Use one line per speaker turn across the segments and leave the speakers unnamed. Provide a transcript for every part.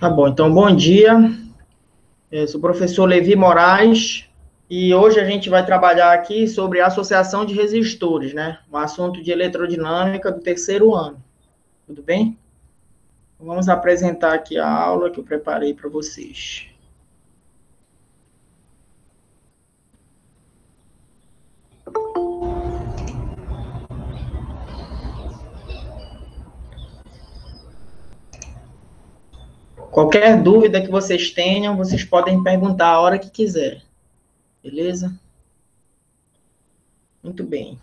Tá bom, então bom dia. Eu sou o professor Levi Moraes e hoje a gente vai trabalhar aqui sobre a associação de resistores, né? Um assunto de eletrodinâmica do terceiro ano. Tudo bem? Vamos apresentar aqui a aula que eu preparei para vocês. Qualquer dúvida que vocês tenham, vocês podem perguntar a hora que quiser. Beleza? Muito bem.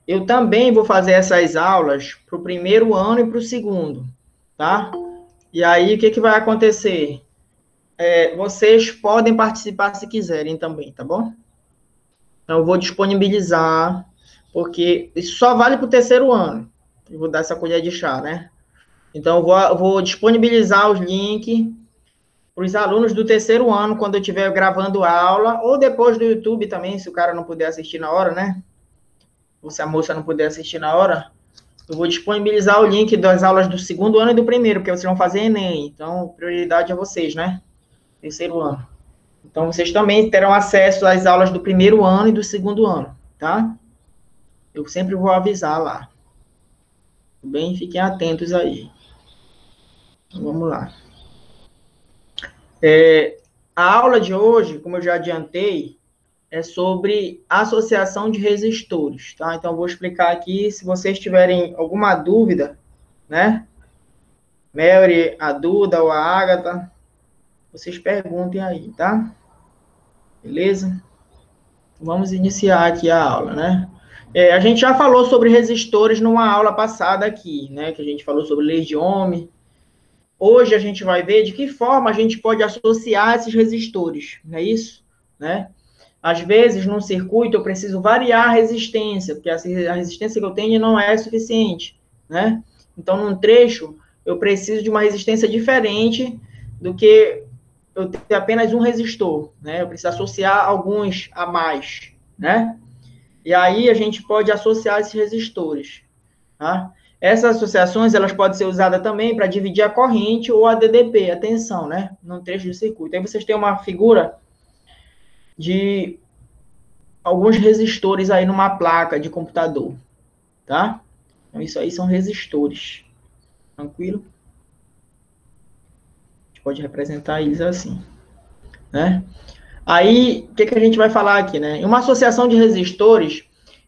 Eu também vou fazer essas aulas para o primeiro ano e para o segundo, tá? E aí, o que vai acontecer? Vocês podem participar se quiserem também, tá bom? Então, eu vou disponibilizar, porque isso só vale para o terceiro ano. Eu vou dar essa colher de chá, né? Então, eu vou disponibilizar os links para os alunos do terceiro ano, quando eu estiver gravando aula, ou depois do YouTube também, se o cara não puder assistir na hora, né? Ou se a moça não puder assistir na hora, eu vou disponibilizar o link das aulas do segundo ano e do primeiro, porque vocês vão fazer Enem. Então, prioridade é vocês, né? Terceiro ano. Então, vocês também terão acesso às aulas do primeiro ano e do segundo ano, tá? Eu sempre vou avisar lá. Tudo bem? Fiquem atentos aí. Então, vamos lá. A aula de hoje, como eu já adiantei, é sobre associação de resistores, tá? Então, eu vou explicar aqui, se vocês tiverem alguma dúvida, né? Mary, a Duda ou a Ágata, vocês perguntem aí, tá? Beleza? Vamos iniciar aqui a aula, né? A gente já falou sobre resistores numa aula passada aqui, né? Que a gente falou sobre leis de Ohm. Hoje a gente vai ver de que forma a gente pode associar esses resistores, não é isso? Né? Às vezes, num circuito, eu preciso variar a resistência, porque a resistência que eu tenho não é suficiente, né? Então, num trecho, eu preciso de uma resistência diferente do que eu ter apenas um resistor, né? Eu preciso associar alguns a mais, né? E aí a gente pode associar esses resistores, tá? Essas associações, elas podem ser usadas também para dividir a corrente ou a DDP, a tensão, né? Num trecho de circuito. Aí vocês têm uma figura de alguns resistores aí numa placa de computador, tá? Então, isso aí são resistores. Tranquilo? A gente pode representar eles assim, né? Aí, o que a gente vai falar aqui, né? Em uma associação de resistores,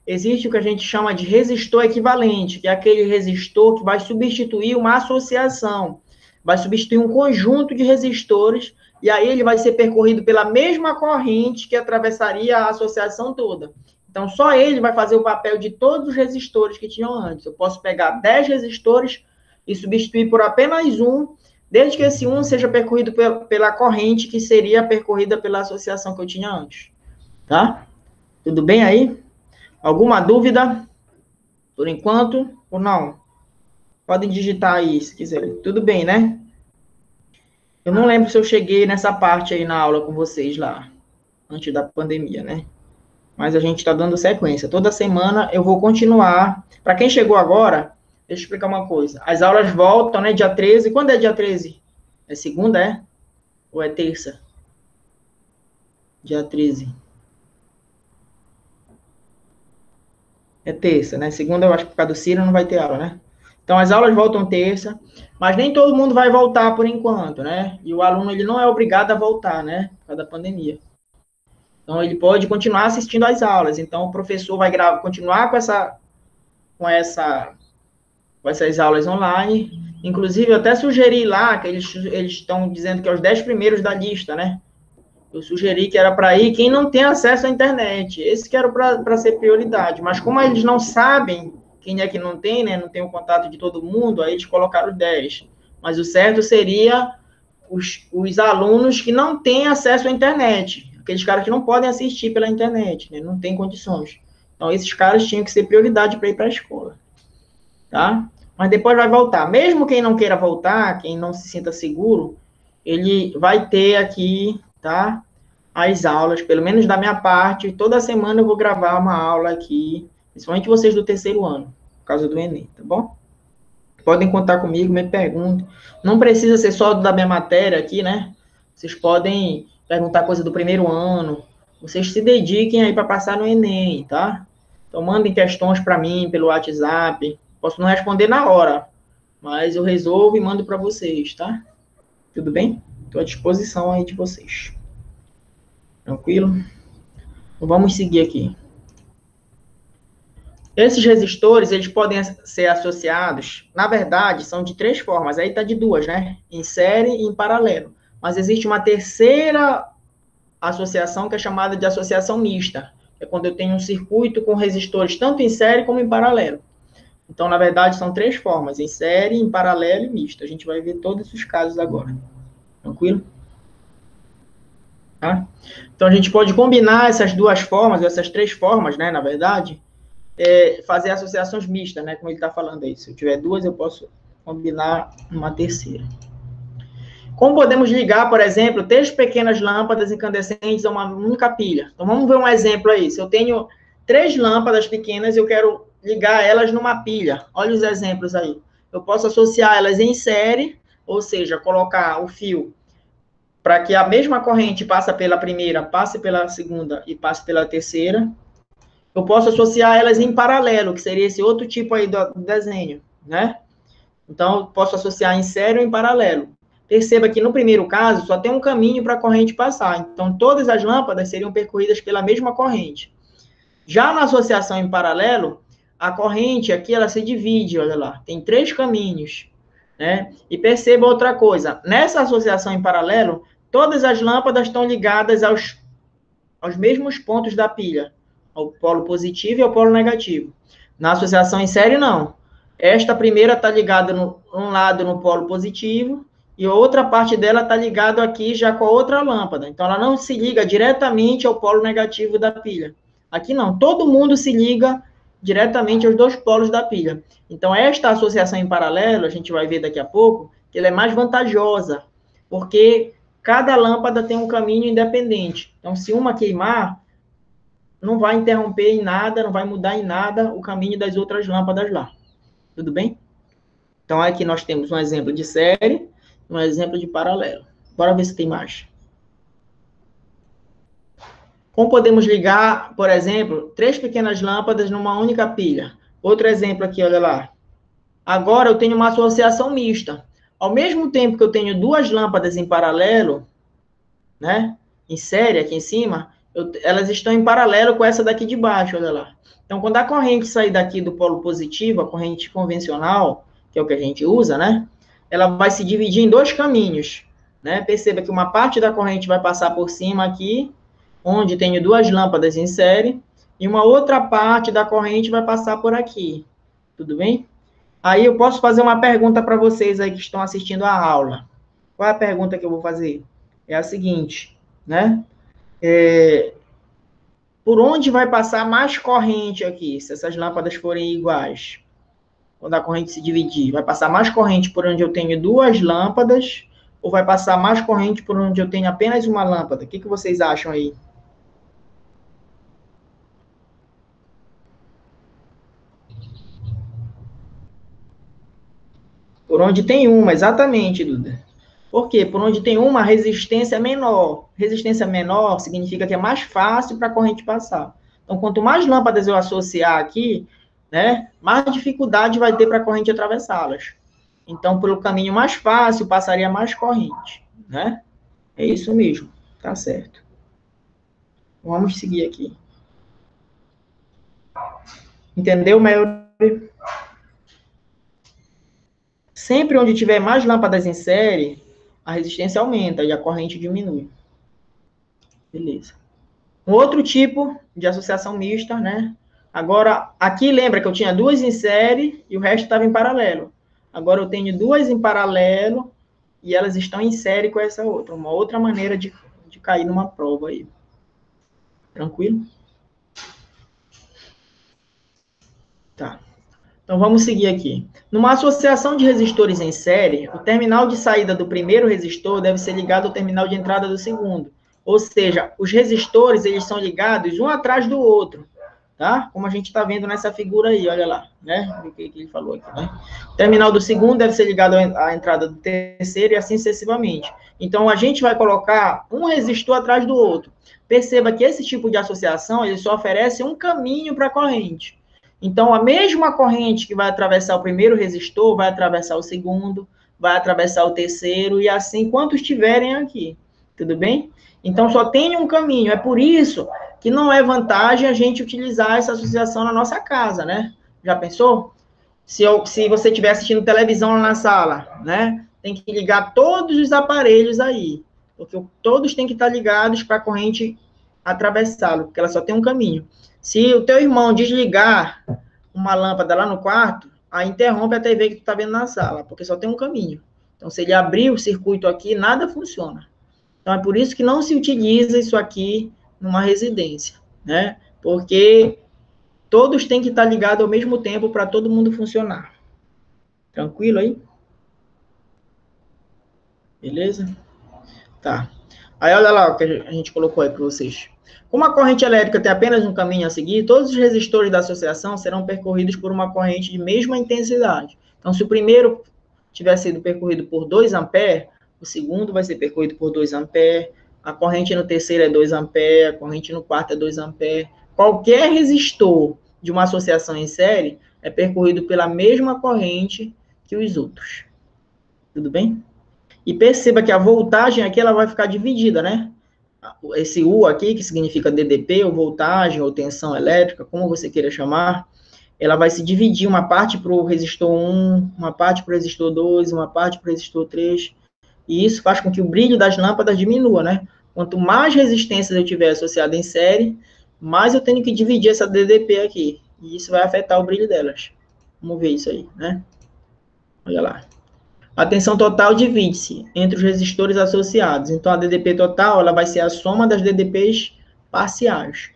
existe o que a gente chama de resistor equivalente, que é aquele resistor que vai substituir uma associação, vai substituir um conjunto de resistores, e aí ele vai ser percorrido pela mesma corrente que atravessaria a associação toda. Então, só ele vai fazer o papel de todos os resistores que tinham antes. Eu posso pegar 10 resistores e substituir por apenas um, desde que esse um seja percorrido pela corrente que seria percorrida pela associação que eu tinha antes. Tá? Tudo bem aí? Alguma dúvida? Por enquanto, ou não? Podem digitar aí, se quiserem. Tudo bem, né? Eu não lembro se eu cheguei nessa parte aí na aula com vocês lá, antes da pandemia, né? Mas a gente está dando sequência. Toda semana eu vou continuar. Para quem chegou agora, deixa eu explicar uma coisa. As aulas voltam, né? Dia 13. Quando é dia 13? É segunda, é? Ou é terça? Dia 13. É terça, né? Segunda, eu acho que por causa do Ciro não vai ter aula, né? Então, as aulas voltam terça, mas nem todo mundo vai voltar por enquanto, né? E o aluno, ele não é obrigado a voltar, né? Por causa da pandemia. Então, ele pode continuar assistindo às aulas. Então, o professor vai continuar com essas aulas online. Inclusive, eu até sugeri lá, que eles estão dizendo que é os 10 primeiros da lista, né? Eu sugeri que era para ir quem não tem acesso à internet. Esse que era para ser prioridade. Mas como eles não sabem quem é que não tem, né? Não tem o contato de todo mundo, aí eles colocaram os 10. Mas o certo seria os alunos que não têm acesso à internet. Aqueles caras que não podem assistir pela internet, né? Não tem condições. Então, esses caras tinham que ser prioridade para ir para a escola. Tá? Mas depois vai voltar. Mesmo quem não queira voltar, quem não se sinta seguro, ele vai ter aqui, tá? As aulas, pelo menos da minha parte, toda semana eu vou gravar uma aula aqui, principalmente vocês do terceiro ano, por causa do Enem, tá bom? Podem contar comigo, me perguntem. Não precisa ser só da minha matéria aqui, né? Vocês podem perguntar coisa do primeiro ano. Vocês se dediquem aí para passar no Enem, tá? Então, mandem questões para mim pelo WhatsApp. Posso não responder na hora, mas eu resolvo e mando para vocês, tá? Tudo bem? Estou à disposição aí de vocês. Tranquilo? Então, vamos seguir aqui. Esses resistores, eles podem ser associados, na verdade, são de 3 formas. Aí está de 2, né? Em série e em paralelo. Mas existe uma terceira associação que é chamada de associação mista. É quando eu tenho um circuito com resistores tanto em série como em paralelo. Então, na verdade, são 3 formas: em série, em paralelo e misto. A gente vai ver todos os casos agora. Tranquilo? Tá? Então, a gente pode combinar essas 2 formas, essas 3 formas, né, na verdade, fazer associações mistas, né, como ele está falando aí. Se eu tiver 2, eu posso combinar uma terceira. Como podemos ligar, por exemplo, 3 pequenas lâmpadas incandescentes a uma única pilha? Então, vamos ver um exemplo aí. Se eu tenho 3 lâmpadas pequenas e eu quero ligar elas numa pilha. Olha os exemplos aí. Eu posso associar elas em série, ou seja, colocar o fio para que a mesma corrente passe pela primeira, passe pela segunda e passe pela terceira. Eu posso associar elas em paralelo, que seria esse outro tipo aí do desenho, né? Então, eu posso associar em série ou em paralelo. Perceba que no primeiro caso, só tem um caminho para a corrente passar. Então, todas as lâmpadas seriam percorridas pela mesma corrente. Já na associação em paralelo, a corrente aqui, ela se divide, olha lá. Tem 3 caminhos, né? E perceba outra coisa. Nessa associação em paralelo, todas as lâmpadas estão ligadas aos mesmos pontos da pilha, ao polo positivo e ao polo negativo. Na associação em série, não. Esta primeira está ligada um lado no polo positivo e outra parte dela está ligada aqui já com a outra lâmpada. Então, ela não se liga diretamente ao polo negativo da pilha. Aqui não. Todo mundo se liga diretamente aos 2 polos da pilha. Então, esta associação em paralelo, a gente vai ver daqui a pouco, que ela é mais vantajosa, porque cada lâmpada tem um caminho independente. Então, se uma queimar, não vai interromper em nada, não vai mudar em nada o caminho das outras lâmpadas lá. Tudo bem? Então, aqui nós temos um exemplo de série, um exemplo de paralelo. Bora ver se tem mais. Como podemos ligar, por exemplo, 3 pequenas lâmpadas numa única pilha? Outro exemplo aqui, olha lá. Agora eu tenho uma associação mista. Ao mesmo tempo que eu tenho 2 lâmpadas em paralelo, né, em série aqui em cima, elas estão em paralelo com essa daqui de baixo, olha lá. Então, quando a corrente sair daqui do polo positivo, a corrente convencional, que é o que a gente usa, né, ela vai se dividir em 2 caminhos, né? Perceba que uma parte da corrente vai passar por cima aqui, onde tenho 2 lâmpadas em série, e uma outra parte da corrente vai passar por aqui. Tudo bem? Aí eu posso fazer uma pergunta para vocês aí que estão assistindo a aula. Qual é a pergunta que eu vou fazer? É a seguinte, né? Por onde vai passar mais corrente aqui, se essas lâmpadas forem iguais? Quando a corrente se dividir, vai passar mais corrente por onde eu tenho 2 lâmpadas, ou vai passar mais corrente por onde eu tenho apenas uma lâmpada? O que vocês acham aí? Por onde tem uma, exatamente, Duda. Por quê? Por onde tem uma resistência menor. Resistência menor significa que é mais fácil para a corrente passar. Então, quanto mais lâmpadas eu associar aqui, né, mais dificuldade vai ter para a corrente atravessá-las. Então, pelo caminho mais fácil, passaria mais corrente, né? É isso mesmo, tá certo. Vamos seguir aqui. Entendeu, Melody? Sempre onde tiver mais lâmpadas em série, a resistência aumenta e a corrente diminui. Beleza. Um outro tipo de associação mista, né? Agora, aqui lembra que eu tinha 2 em série e o resto estava em paralelo. Agora eu tenho 2 em paralelo e elas estão em série com essa outra. Uma outra maneira de cair numa prova aí. Tranquilo? Tá. Então, vamos seguir aqui. Numa associação de resistores em série, o terminal de saída do primeiro resistor deve ser ligado ao terminal de entrada do segundo. Ou seja, os resistores, eles são ligados um atrás do outro. tá? Como a gente está vendo nessa figura aí, olha lá, né? O que ele falou aqui, né? O terminal do segundo deve ser ligado à entrada do terceiro e assim sucessivamente. Então, a gente vai colocar um resistor atrás do outro. Perceba que esse tipo de associação, ele só oferece um caminho para a corrente. Então, a mesma corrente que vai atravessar o primeiro resistor, vai atravessar o segundo, vai atravessar o terceiro, e assim quantos tiverem aqui. Tudo bem? Então, só tem um caminho. É por isso que não é vantagem a gente utilizar essa associação na nossa casa, né? Já pensou? Se você estiver assistindo televisão lá na sala, né? Tem que ligar todos os aparelhos aí. Porque todos têm que estar ligados para a corrente atravessá-lo, porque ela só tem um caminho. Se o teu irmão desligar uma lâmpada lá no quarto, aí interrompe a TV que tu está vendo na sala, porque só tem um caminho. Então, se ele abrir o circuito aqui, nada funciona. Então, é por isso que não se utiliza isso aqui numa residência, né? Porque todos têm que estar ligados ao mesmo tempo para todo mundo funcionar. Tranquilo aí? Beleza? Tá. Aí, olha lá o que a gente colocou aí para vocês. Como a corrente elétrica tem apenas um caminho a seguir, todos os resistores da associação serão percorridos por uma corrente de mesma intensidade. Então, se o primeiro tiver sido percorrido por 2 amperes, o segundo vai ser percorrido por 2 amperes, a corrente no terceiro é 2 amperes, a corrente no quarto é 2 amperes. Qualquer resistor de uma associação em série é percorrido pela mesma corrente que os outros. Tudo bem? E perceba que a voltagem aqui ela vai ficar dividida, né? Esse U aqui, que significa DDP, ou voltagem, ou tensão elétrica, como você queira chamar, ela vai se dividir uma parte para o resistor 1, uma parte para o resistor 2, uma parte para o resistor 3, e isso faz com que o brilho das lâmpadas diminua, né? Quanto mais resistências eu tiver associada em série, mais eu tenho que dividir essa DDP aqui, e isso vai afetar o brilho delas. Vamos ver isso aí, né? Olha lá. A tensão total divide-se entre os resistores associados. Então, a DDP total ela vai ser a soma das DDPs parciais.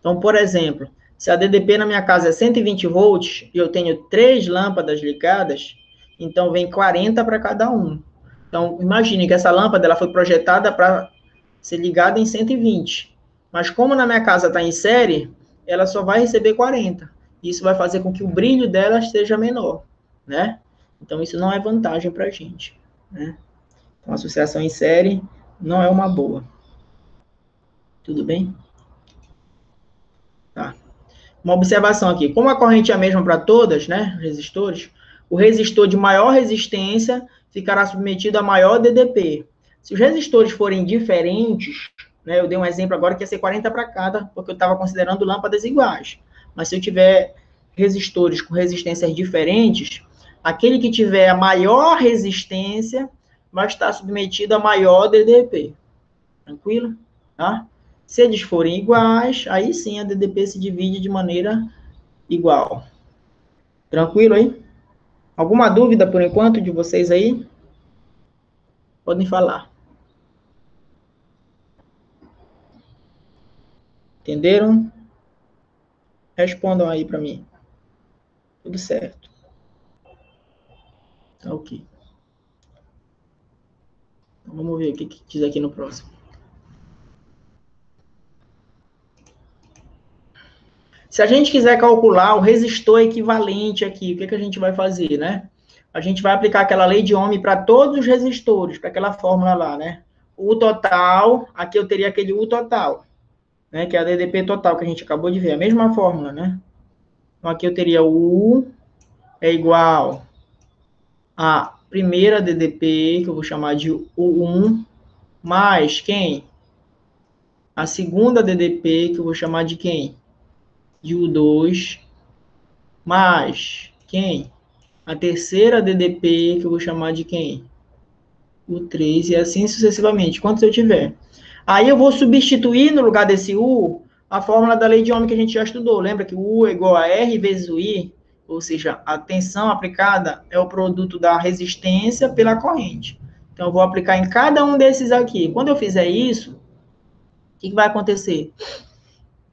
Então, por exemplo, se a DDP na minha casa é 120 volts e eu tenho 3 lâmpadas ligadas, então vem 40 para cada um. Então, imagine que essa lâmpada ela foi projetada para ser ligada em 120. Mas como na minha casa está em série, ela só vai receber 40. Isso vai fazer com que o brilho dela seja menor, né? Então, isso não é vantagem para a gente, né? Então, a associação em série não é uma boa. Tudo bem? Tá. Uma observação aqui. Como a corrente é a mesma para todas, né, resistores, o resistor de maior resistência ficará submetido a maior DDP. Se os resistores forem diferentes, né, eu dei um exemplo agora que ia ser 40 para cada, porque eu estava considerando lâmpadas iguais. Mas se eu tiver resistores com resistências diferentes, aquele que tiver a maior resistência vai estar submetido a maior DDP. Tranquilo? Tá? Se eles forem iguais, aí sim a DDP se divide de maneira igual. Tranquilo aí? Alguma dúvida por enquanto de vocês aí? Podem falar. Entenderam? Respondam aí para mim. Tudo certo. Tá ok. Então, vamos ver o que diz aqui no próximo. Se a gente quiser calcular o resistor equivalente aqui, o que a gente vai fazer, né? A gente vai aplicar aquela lei de Ohm para todos os resistores, para aquela fórmula lá, né? O total, aqui eu teria aquele U total, né? Que é a DDP total que a gente acabou de ver, a mesma fórmula, né? Então, aqui eu teria o U é igual a primeira DDP, que eu vou chamar de U1, mais quem? A segunda DDP, que eu vou chamar de quem? De U2, mais quem? A terceira DDP, que eu vou chamar de quem? U3, e assim sucessivamente, quantos eu tiver. Aí eu vou substituir no lugar desse U a fórmula da lei de Ohm que a gente já estudou. Lembra que o U é igual a R vezes o I, ou seja, a tensão aplicada é o produto da resistência pela corrente. Então, eu vou aplicar em cada um desses aqui. Quando eu fizer isso, o que vai acontecer?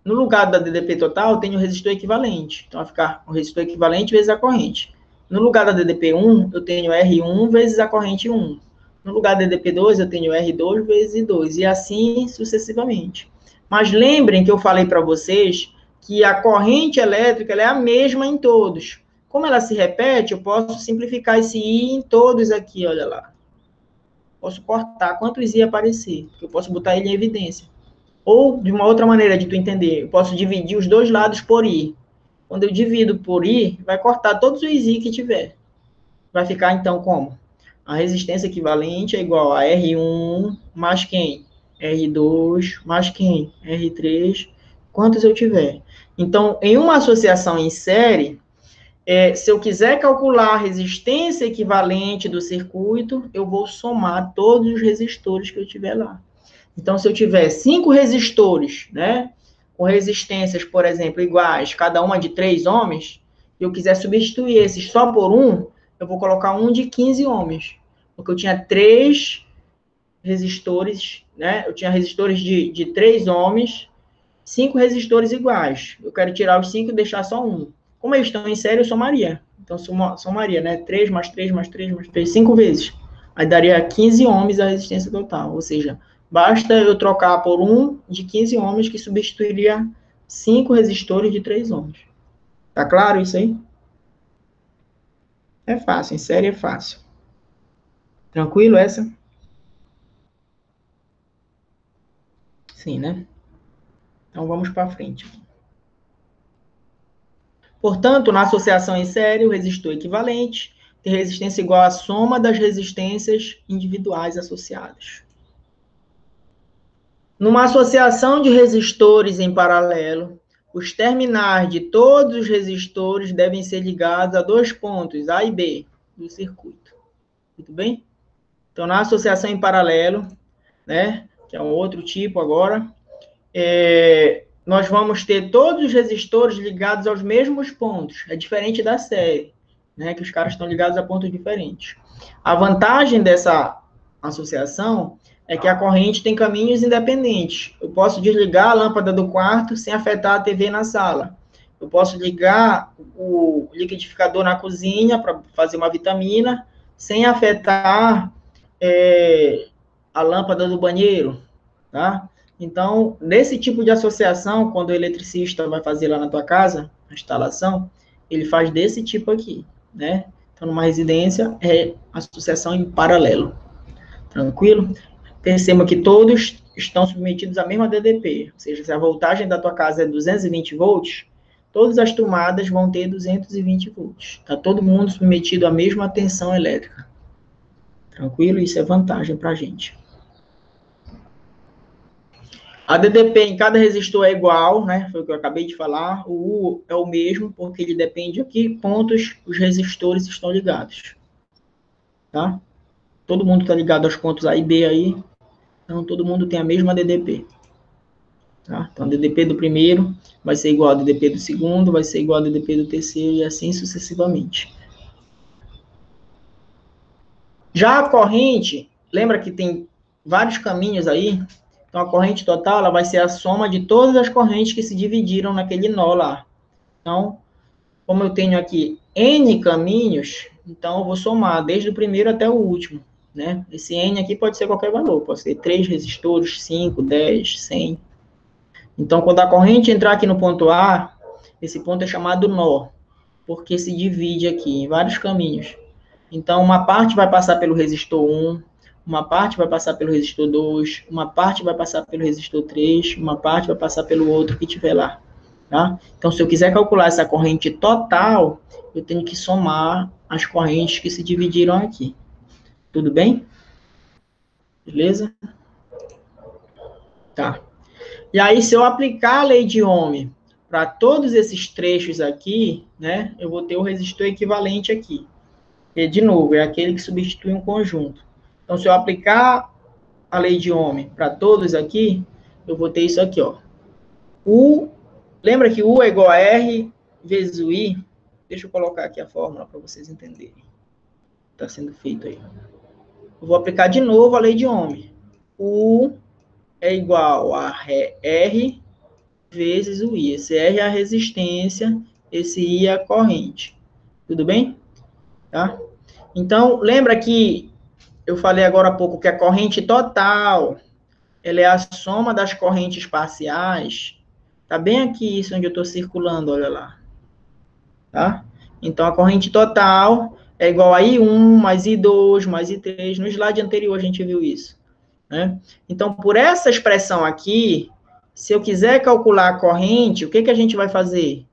No lugar da DDP total, eu tenho o resistor equivalente. Então, vai ficar o resistor equivalente vezes a corrente. No lugar da DDP1, eu tenho R1 vezes a corrente 1. No lugar da DDP2, eu tenho R2 vezes 2. E assim sucessivamente. Mas lembrem que eu falei para vocês que a corrente elétrica ela é a mesma em todos. Como ela se repete, eu posso simplificar esse I em todos aqui, olha lá. Posso cortar quantos I aparecer, eu posso botar ele em evidência. Ou, de uma outra maneira de tu entender, eu posso dividir os dois lados por I. Quando eu divido por I, vai cortar todos os I que tiver. Vai ficar, então, como? A resistência equivalente é igual a R1 mais quem? R2 mais quem? R3, quantos eu tiver. Então, em uma associação em série, se eu quiser calcular a resistência equivalente do circuito, eu vou somar todos os resistores que eu tiver lá. Então, se eu tiver 5 resistores, né, com resistências, por exemplo, iguais, cada uma de 3 ohms, e eu quiser substituir esses só por um, eu vou colocar um de 15 ohms, porque eu tinha 3 resistores, né, eu tinha resistores de 3 ohms, 5 resistores iguais. Eu quero tirar os 5 e deixar só um. Como eles estão em série, eu somaria. Então, somaria, né, 3 mais 3 mais 3 mais 3, 5 vezes. Aí daria 15 ohms a resistência total, ou seja, basta eu trocar por um de 15 ohms que substituiria 5 resistores de 3 ohms. Tá claro isso aí? É fácil, em série é fácil. Tranquilo essa? Sim, né? Então vamos para frente. Portanto, na associação em série, o resistor equivalente tem resistência igual à soma das resistências individuais associadas. Numa associação de resistores em paralelo, os terminais de todos os resistores devem ser ligados a 2 pontos, A e B, do circuito. Muito bem? Então, na associação em paralelo, né, que é um outro tipo agora, nós vamos ter todos os resistores ligados aos mesmos pontos. É diferente da série, né, que os caras estão ligados a pontos diferentes. A vantagem dessa associação é que a corrente tem caminhos independentes. Eu posso desligar a lâmpada do quarto sem afetar a TV na sala. Eu posso ligar o liquidificador na cozinha para fazer uma vitamina sem afetar a lâmpada do banheiro, tá? Então, nesse tipo de associação, quando o eletricista vai fazer lá na tua casa, a instalação, ele faz desse tipo aqui, né? Então, numa residência, é associação em paralelo. Tranquilo? Perceba que todos estão submetidos à mesma DDP, ou seja, se a voltagem da tua casa é 220 volts, todas as tomadas vão ter 220 volts. Está todo mundo submetido à mesma tensão elétrica. Tranquilo? Isso é vantagem para a gente. A DDP em cada resistor é igual, né? Foi o que eu acabei de falar. O U é o mesmo, porque ele depende de que pontos os resistores estão ligados. Tá? Todo mundo está ligado aos pontos A e B aí. Então, todo mundo tem a mesma DDP. Tá? Então, a DDP do primeiro vai ser igual a DDP do segundo, vai ser igual a DDP do terceiro e assim sucessivamente. Já a corrente, lembra que tem vários caminhos aí? Então, a corrente total ela vai ser a soma de todas as correntes que se dividiram naquele nó lá. Então, como eu tenho aqui N caminhos, então eu vou somar desde o primeiro até o último. Né? Esse N aqui pode ser qualquer valor, pode ser 3 resistores, 5, 10, 100. Então, quando a corrente entrar aqui no ponto A, esse ponto é chamado nó, porque se divide aqui em vários caminhos. Então, uma parte vai passar pelo resistor 1, uma parte vai passar pelo resistor 2, uma parte vai passar pelo resistor 3, uma parte vai passar pelo outro que tiver lá. Tá? Então, se eu quiser calcular essa corrente total, eu tenho que somar as correntes que se dividiram aqui. Tudo bem? Beleza? Tá. E aí, se eu aplicar a lei de Ohm para todos esses trechos aqui, né, eu vou ter o resistor equivalente aqui. E, de novo, é aquele que substitui um conjunto. Então, se eu aplicar a lei de Ohm para todos aqui, eu vou ter isso aqui, ó. Lembra que U é igual a R vezes o I? Deixa eu colocar aqui a fórmula para vocês entenderem. Está sendo feito aí. Eu vou aplicar de novo a lei de Ohm. U é igual a R vezes o I. Esse R é a resistência, esse I é a corrente. Tudo bem? Tá? Então, lembra que eu falei agora há pouco que a corrente total ela é a soma das correntes parciais. Tá bem aqui isso onde eu estou circulando, olha lá. Tá? Então, a corrente total é igual a I1 mais I2 mais I3. No slide anterior a gente viu isso. Né? Então, por essa expressão aqui, se eu quiser calcular a corrente, o que a gente vai fazer?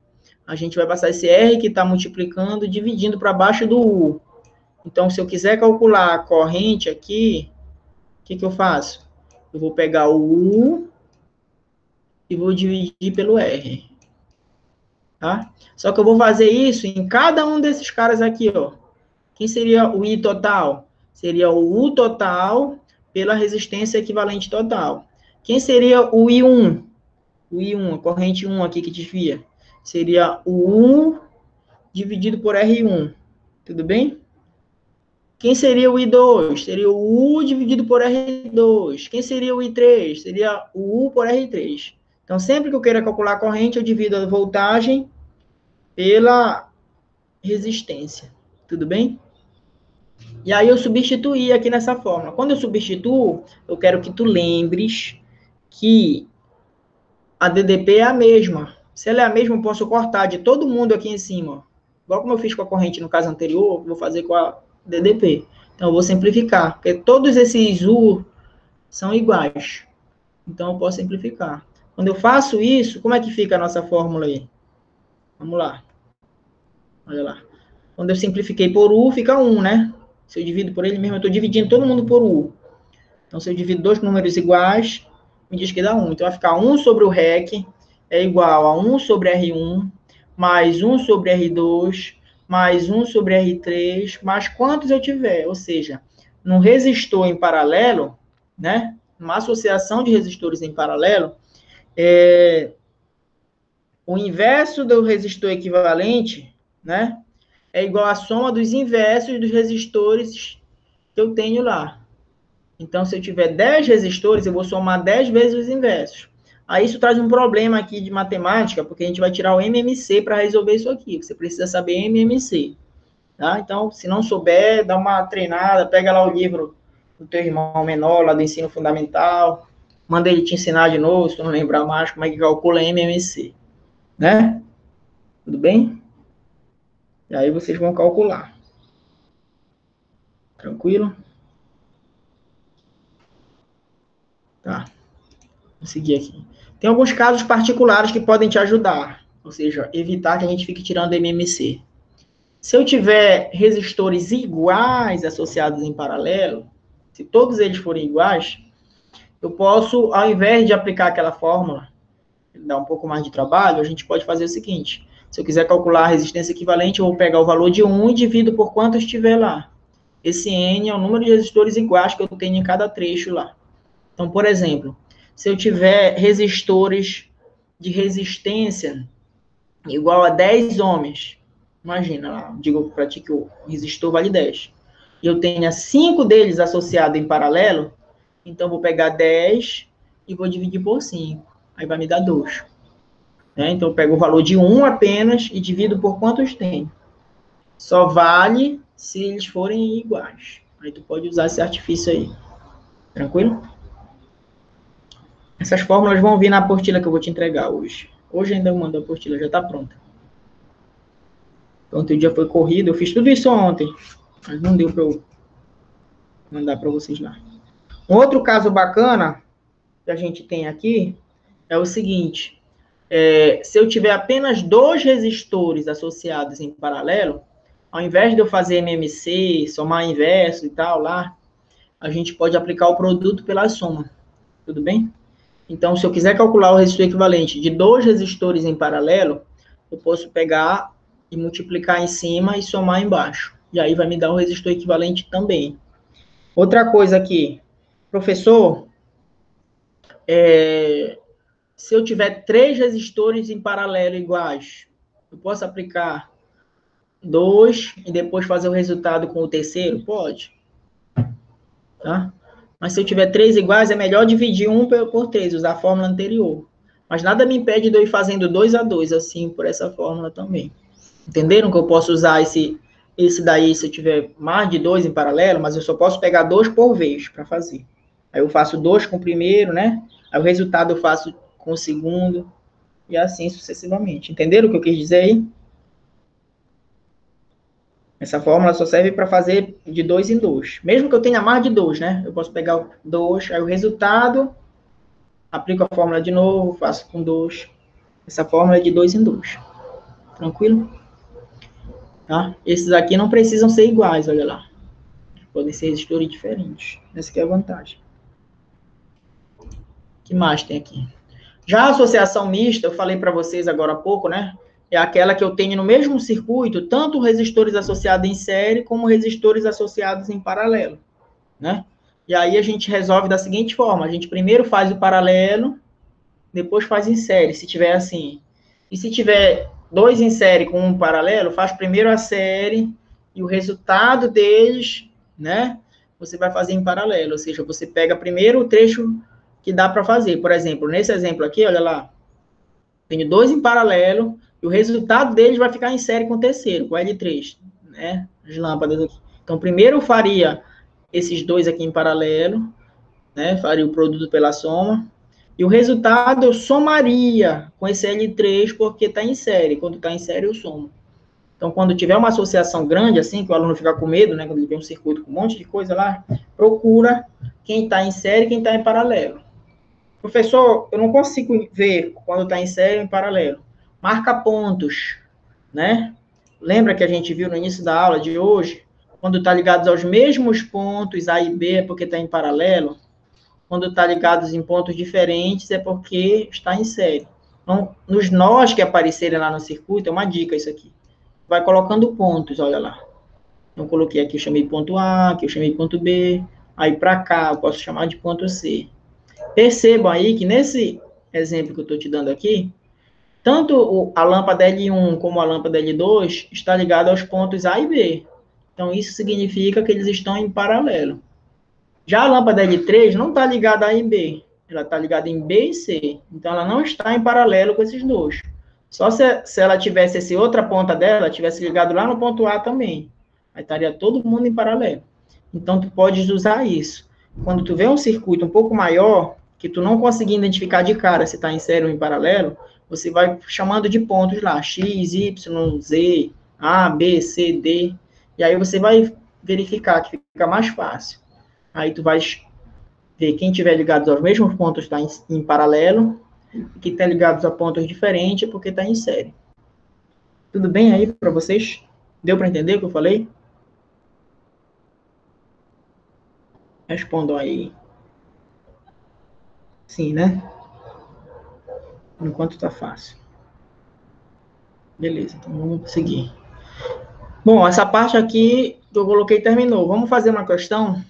A gente vai passar esse R que está multiplicando, dividindo para baixo do U. Então, se eu quiser calcular a corrente aqui, o que eu faço? Eu vou pegar o U e vou dividir pelo R. Tá? Só que eu vou fazer isso em cada um desses caras aqui, ó. Quem seria o I total? Seria o U total pela resistência equivalente total. Quem seria o I1? O I1, a corrente 1 aqui que desvia. Seria o U dividido por R1. Tudo bem? Quem seria o I2? Seria o U dividido por R2. Quem seria o I3? Seria o U por R3. Então, sempre que eu queira calcular a corrente, eu divido a voltagem pela resistência. Tudo bem? E aí eu substituí aqui nessa fórmula. Quando eu substituo, eu quero que tu lembres que a DDP é a mesma. Se ela é a mesma, eu posso cortar de todo mundo aqui em cima. Igual como eu fiz com a corrente no caso anterior, vou fazer com a DDP. Então, eu vou simplificar, porque todos esses U são iguais. Então, eu posso simplificar. Quando eu faço isso, como é que fica a nossa fórmula aí? Vamos lá. Olha lá. Quando eu simplifiquei por U, fica 1, né? Se eu divido por ele mesmo, eu estou dividindo todo mundo por U. Então, se eu divido dois números iguais, me diz que dá 1. Então, vai ficar 1 sobre o REC é igual a 1 sobre R1, mais 1 sobre R2, mais 1 sobre R3, mais quantos eu tiver. Ou seja, num resistor em paralelo, né? Numa associação de resistores em paralelo, o inverso do resistor equivalente, né? É igual à soma dos inversos dos resistores que eu tenho lá. Então, se eu tiver 10 resistores, eu vou somar 10 vezes os inversos. Aí isso traz um problema aqui de matemática, porque a gente vai tirar o MMC para resolver isso aqui. Você precisa saber MMC. Tá? Então, se não souber, dá uma treinada, pega lá o livro do teu irmão menor, lá do ensino fundamental, manda ele te ensinar de novo, se tu não lembrar mais como é que calcula MMC. Né? Tudo bem? E aí vocês vão calcular. Tranquilo? Tá. Vou seguir aqui. Tem alguns casos particulares que podem te ajudar, ou seja, evitar que a gente fique tirando MMC. Se eu tiver resistores iguais associados em paralelo, se todos eles forem iguais, eu posso, ao invés de aplicar aquela fórmula, dar um pouco mais de trabalho, a gente pode fazer o seguinte: se eu quiser calcular a resistência equivalente, eu vou pegar o valor de 1 e divido por quanto estiver lá. Esse N é o número de resistores iguais que eu tenho em cada trecho lá. Então, por exemplo, se eu tiver resistores de resistência igual a 10 ohms, imagina lá, digo para ti que o resistor vale 10, e eu tenha 5 deles associados em paralelo, então vou pegar 10 e vou dividir por 5, aí vai me dar 2. Né? Então eu pego o valor de 1 apenas e divido por quantos tem. Só vale se eles forem iguais. Aí tu pode usar esse artifício aí. Tranquilo? Essas fórmulas vão vir na apostila que eu vou te entregar hoje. Hoje ainda eu mando a apostila, já está pronta. Ontem o dia foi corrido, eu fiz tudo isso ontem, mas não deu para eu mandar para vocês lá. Um outro caso bacana que a gente tem aqui é o seguinte: se eu tiver apenas 2 resistores associados em paralelo, ao invés de eu fazer MMC, somar inverso e tal lá, a gente pode aplicar o produto pela soma. Tudo bem? Então, se eu quiser calcular o resistor equivalente de 2 resistores em paralelo, eu posso pegar e multiplicar em cima e somar embaixo. E aí vai me dar o resistor equivalente também. Outra coisa aqui, professor, se eu tiver 3 resistores em paralelo iguais, eu posso aplicar 2 e depois fazer o resultado com o terceiro? Pode. Tá? Mas se eu tiver 3 iguais, é melhor dividir 1 por 3, usar a fórmula anterior. Mas nada me impede de eu ir fazendo 2 a 2, assim, por essa fórmula também. Entenderam que eu posso usar esse daí se eu tiver mais de 2 em paralelo, mas eu só posso pegar 2 por vez para fazer. Aí eu faço 2 com o primeiro, né? Aí o resultado eu faço com o segundo. e assim sucessivamente. Entenderam o que eu quis dizer aí? Essa fórmula só serve para fazer de 2 em 2. Mesmo que eu tenha mais de 2, né? Eu posso pegar o 2, aí o resultado, aplico a fórmula de novo, faço com 2. Essa fórmula é de 2 em 2. Tranquilo? Tá? Esses aqui não precisam ser iguais, olha lá. Podem ser resistores diferentes. Essa aqui é a vantagem. O que mais tem aqui? Já a associação mista, eu falei para vocês agora há pouco, né? É aquela que eu tenho no mesmo circuito, tanto resistores associados em série, como resistores associados em paralelo, né? E aí a gente resolve da seguinte forma, a gente primeiro faz o paralelo, depois faz em série, se tiver assim. E se tiver 2 em série com um paralelo, faz primeiro a série, e o resultado deles, né? Você vai fazer em paralelo, ou seja, você pega primeiro o trecho que dá para fazer. Por exemplo, nesse exemplo aqui, olha lá, tenho 2 em paralelo, e o resultado deles vai ficar em série com o terceiro, com o L3, né? As lâmpadas aqui. Então, primeiro eu faria esses 2 aqui em paralelo, né? Faria o produto pela soma, e o resultado eu somaria com esse L3, porque está em série. Quando está em série, eu somo. Então, quando tiver uma associação grande, assim, que o aluno fica com medo, né? Quando ele vê um circuito com um monte de coisa lá, procura quem está em série e quem está em paralelo. Professor, eu não consigo ver quando está em série ou em paralelo. Marca pontos, né? Lembra que a gente viu no início da aula de hoje? Quando está ligado aos mesmos pontos, A e B, é porque está em paralelo. Quando está ligado em pontos diferentes, é porque está em série. Então, nos nós que aparecerem lá no circuito, é uma dica isso aqui. Vai colocando pontos, olha lá. Então, coloquei aqui, eu chamei ponto A, aqui eu chamei ponto B, aí para cá eu posso chamar de ponto C. Percebam aí que nesse exemplo que eu estou te dando aqui, tanto a lâmpada L1 como a lâmpada L2 está ligada aos pontos A e B. Então, isso significa que eles estão em paralelo. Já a lâmpada L3 não está ligada a A e B, ela está ligada em B e C. Então, ela não está em paralelo com esses dois. Só se ela tivesse essa outra ponta dela, tivesse ligado lá no ponto A também. Aí estaria todo mundo em paralelo. Então, tu podes usar isso. Quando tu vê um circuito um pouco maior, que tu não conseguir identificar de cara se está em série ou em paralelo, você vai chamando de pontos lá, X, Y, Z, A, B, C, D. E aí você vai verificar que fica mais fácil. Aí tu vai ver quem tiver ligados aos mesmos pontos está em paralelo, e quem está ligados a pontos diferentes é porque está em série. Tudo bem aí para vocês? Deu para entender o que eu falei? Respondam aí. Sim, né? Por enquanto está fácil. Beleza, então vamos seguir. Bom, essa parte aqui que eu coloquei terminou. Vamos fazer uma questão?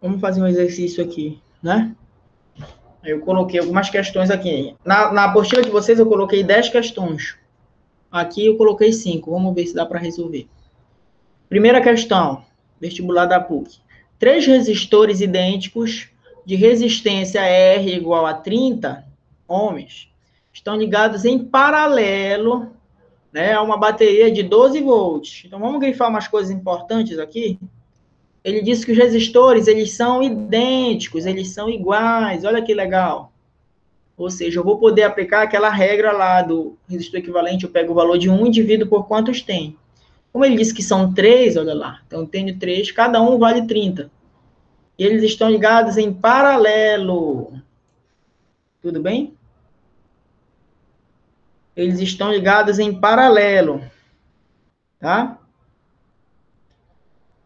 Vamos fazer um exercício aqui, né? Eu coloquei algumas questões aqui. Na apostila de vocês eu coloquei 10 questões. Aqui eu coloquei 5. Vamos ver se dá para resolver. Primeira questão, vestibular da PUC. 3 resistores idênticos de resistência R igual a 30 ohms estão ligados em paralelo, né, a uma bateria de 12 volts. Então, vamos grifar umas coisas importantes aqui. Ele disse que os resistores, eles são idênticos, eles são iguais. Olha que legal. Ou seja, eu vou poder aplicar aquela regra lá do resistor equivalente, eu pego o valor de 1 e divido por quantos tem. Como ele disse que são 3, olha lá, então eu tenho 3, cada um vale 30. E eles estão ligados em paralelo. Tudo bem? Eles estão ligados em paralelo. Tá?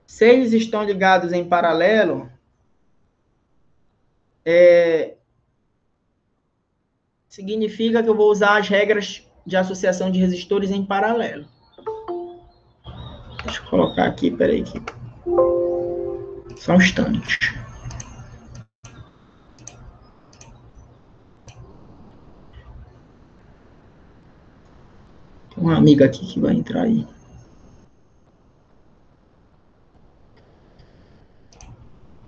Se eles estão ligados em paralelo, significa que eu vou usar as regras de associação de resistores em paralelo. Deixa eu colocar aqui, peraí. Só um instante. Tem uma amiga aqui que vai entrar aí.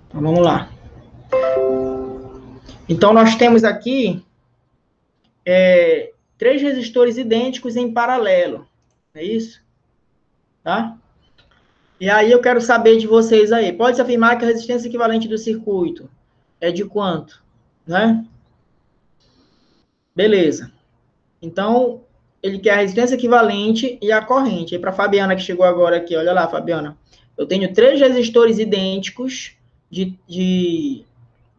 Então, vamos lá. Então, nós temos aqui 3 resistores idênticos em paralelo. É isso? Tá? E aí eu quero saber de vocês aí. Pode-se afirmar que a resistência equivalente do circuito é de quanto? Né? Beleza. Então, ele quer a resistência equivalente e a corrente. E para a Fabiana que chegou agora aqui, olha lá, Fabiana. Eu tenho 3 resistores idênticos de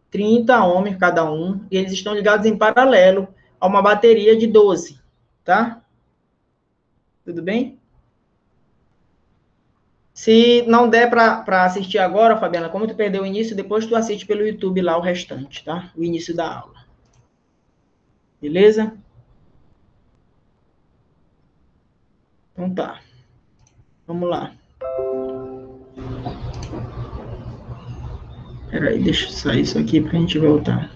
30 ohms cada um, e eles estão ligados em paralelo a uma bateria de 12, tá? Tudo bem? Se não der para assistir agora, Fabiana, como tu perdeu o início, depois tu assiste pelo YouTube lá o restante, tá? O início da aula. Beleza? Então tá. Vamos lá. Peraí, deixa eu sair isso aqui pra gente voltar.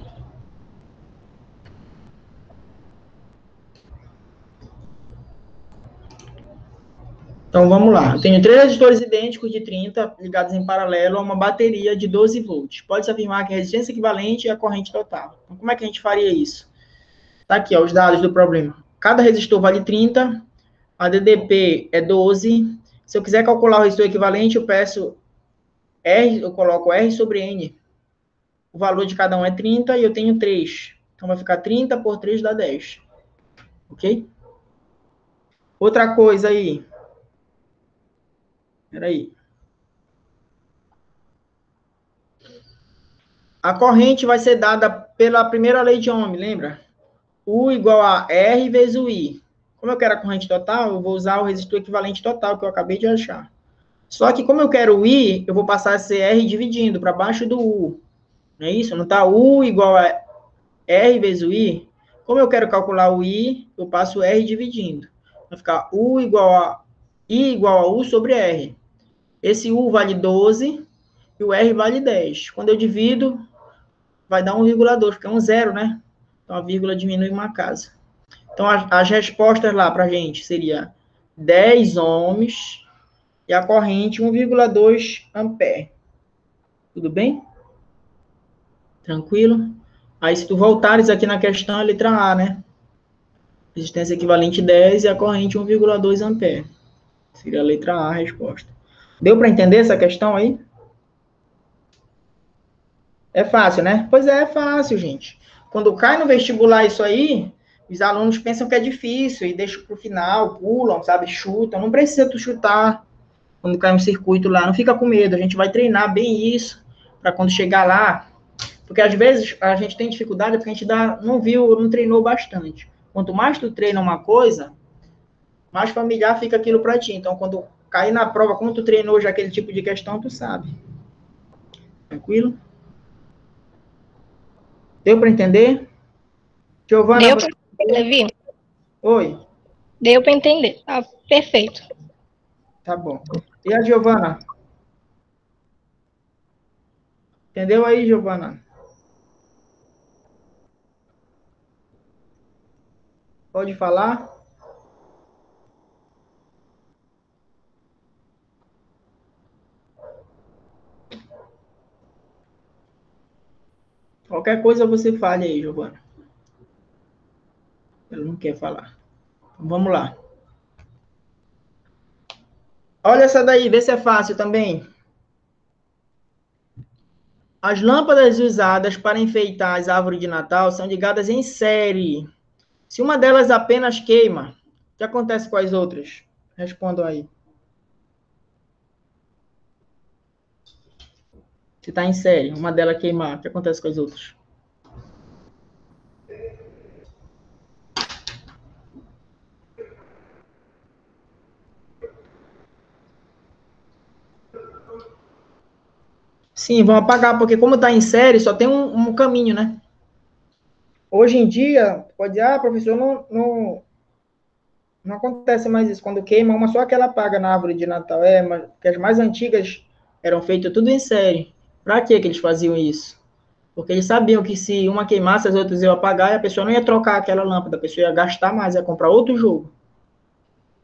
Então vamos lá. Eu tenho 3 resistores idênticos de 30 ligados em paralelo a uma bateria de 12 volts. Pode-se afirmar que a resistência equivalente é a corrente total. Então, como é que a gente faria isso? Tá aqui, ó, os dados do problema. Cada resistor vale 30, a DDP é 12. Se eu quiser calcular o resistor equivalente, eu peço R, eu coloco R sobre N. O valor de cada um é 30 e eu tenho 3. Então vai ficar 30 por 3 dá 10. Ok? Outra coisa aí. Peraí. A corrente vai ser dada pela primeira lei de Ohm, lembra? U igual a R vezes o I. Como eu quero a corrente total, eu vou usar o resistor equivalente total que eu acabei de achar. Só que como eu quero o I, eu vou passar a ser R dividindo para baixo do U. Não é isso? Não está U igual a R vezes o I? Como eu quero calcular o I, eu passo R dividindo. Vai ficar U igual a I igual a U sobre R. Esse U vale 12 e o R vale 10. Quando eu divido, vai dar 1,2, porque é um zero, né? Então a vírgula diminui uma casa. Então as respostas lá para a gente seria 10 ohms e a corrente 1,2 ampere. Tudo bem? Tranquilo? Aí se tu voltares aqui na questão, a letra A, né? Resistência equivalente 10 e a corrente 1,2 ampere. Seria a letra A a resposta. Deu para entender essa questão aí? É fácil, né? Pois é fácil, gente. Quando cai no vestibular isso aí, os alunos pensam que é difícil e deixam para o final, pulam, sabe, chutam. Não precisa tu chutar quando cai um circuito lá. Não fica com medo, a gente vai treinar bem isso para quando chegar lá. Porque às vezes a gente tem dificuldade porque a gente não viu, não treinou bastante. Quanto mais tu treina uma coisa, mais familiar fica aquilo para ti. Então, quando cair na prova, como tu treinou já aquele tipo de questão, tu sabe. Tranquilo? Deu para entender? Giovana,
Deu
você...
para entender, Levi?
Oi.
Deu para entender. Tá perfeito.
Tá bom. E a Giovana? Entendeu aí, Giovana? Pode falar? Qualquer coisa você fale aí, Giovana. Ela não quer falar. Então, vamos lá. Olha essa daí, vê se é fácil também. As lâmpadas usadas para enfeitar as árvores de Natal são ligadas em série. Se uma delas apenas queima, o que acontece com as outras? Respondam aí. Se está em série, uma delas queimar, o que acontece com as outras? Sim, vão apagar, porque como está em série, só tem um caminho, né? Hoje em dia, pode dizer, professor, não acontece mais isso. Quando queima, uma só que ela apaga na árvore de Natal. Mas porque as mais antigas eram feitas tudo em série. Para que eles faziam isso? Porque eles sabiam que se uma queimasse, as outras iam apagar e a pessoa não ia trocar aquela lâmpada, a pessoa ia gastar mais, ia comprar outro jogo,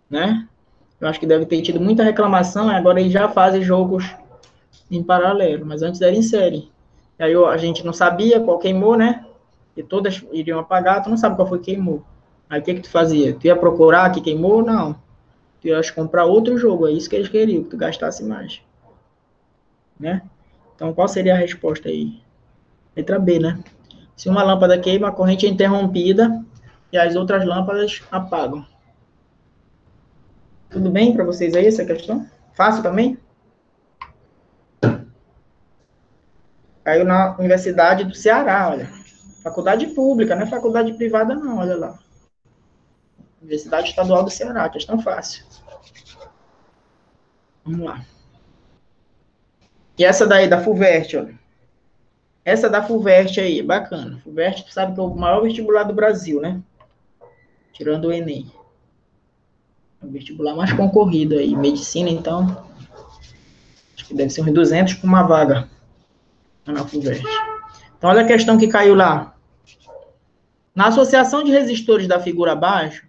né? Eu acho que deve ter tido muita reclamação, e agora eles já fazem jogos em paralelo, mas antes era em série. E aí a gente não sabia qual queimou, né? E todas iriam apagar, tu não sabe qual foi que queimou. Aí o que tu fazia? Tu ia procurar que queimou? Não. Tu ia comprar outro jogo, é isso que eles queriam, que tu gastasse mais. Né? Então qual seria a resposta aí? Letra B, né? Se uma lâmpada queima, a corrente é interrompida e as outras lâmpadas apagam. Tudo bem para vocês aí essa questão? Fácil também? Caiu na Universidade do Ceará, olha. Faculdade pública, não é faculdade privada não, olha lá. Universidade Estadual do Ceará, questão fácil. Vamos lá. E essa daí, da FUVEST, olha. Essa da FUVEST aí, bacana. FUVEST, tu sabe que é o maior vestibular do Brasil, né? Tirando o Enem. É o vestibular mais concorrido aí. Medicina, então, acho que deve ser uns 200 por uma vaga na FUVEST. Então, olha a questão que caiu lá. Na associação de resistores da figura abaixo,